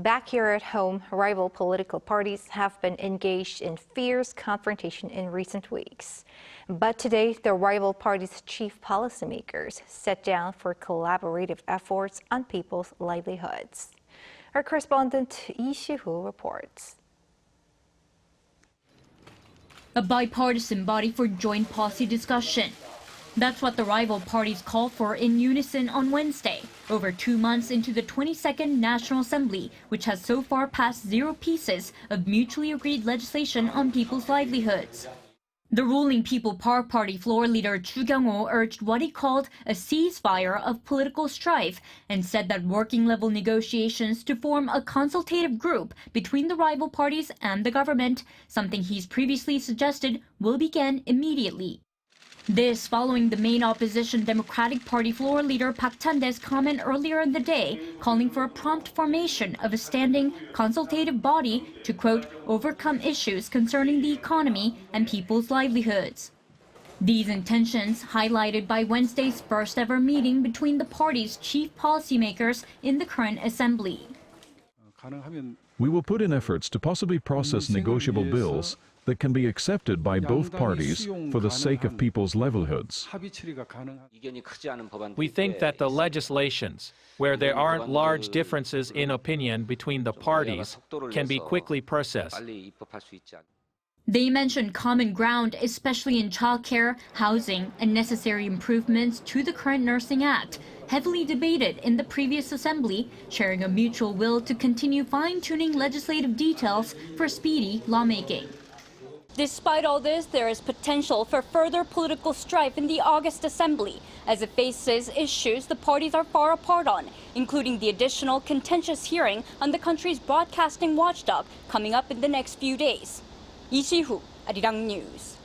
Back here at home, rival political parties have been engaged in fierce confrontation in recent weeks. But today, the rival parties' chief policymakers sat down for collaborative efforts on people's livelihoods. Our correspondent Lee Shi-hoo reports. A bipartisan body for joint policy discussion. That's what the rival parties called for in unison on Wednesday, over 2 months into the 22nd National Assembly, which has so far passed 0 pieces of mutually agreed legislation on people's livelihoods. The ruling People Power Party floor leader Kyung-ho urged what he called a ceasefire of political strife and said that working-level negotiations to form a consultative group between the rival parties and the government, something he's previously suggested, will begin immediately. This following the main opposition Democratic Party floor leader Park Chan-dae's comment earlier in the day, calling for a prompt formation of a standing consultative body to, quote, overcome issues concerning the economy and people's livelihoods. These intentions highlighted by Wednesday's first ever meeting between the party's chief policymakers in the current assembly. We will put in efforts to possibly process negotiable bills that can be accepted by both parties for the sake of people's livelihoods. We think that the legislations, where there aren't large differences in opinion between the parties, can be quickly processed. They mentioned common ground, especially in childcare, housing, and necessary improvements to the current Nursing Act, heavily debated in the previous assembly, sharing a mutual will to continue fine-tuning legislative details for speedy lawmaking. Despite all this, there is potential for further political strife in the August assembly, as it faces issues the parties are far apart on, including the additional contentious hearing on the country's broadcasting watchdog coming up in the next few days. Lee Shi-hoo, Arirang News.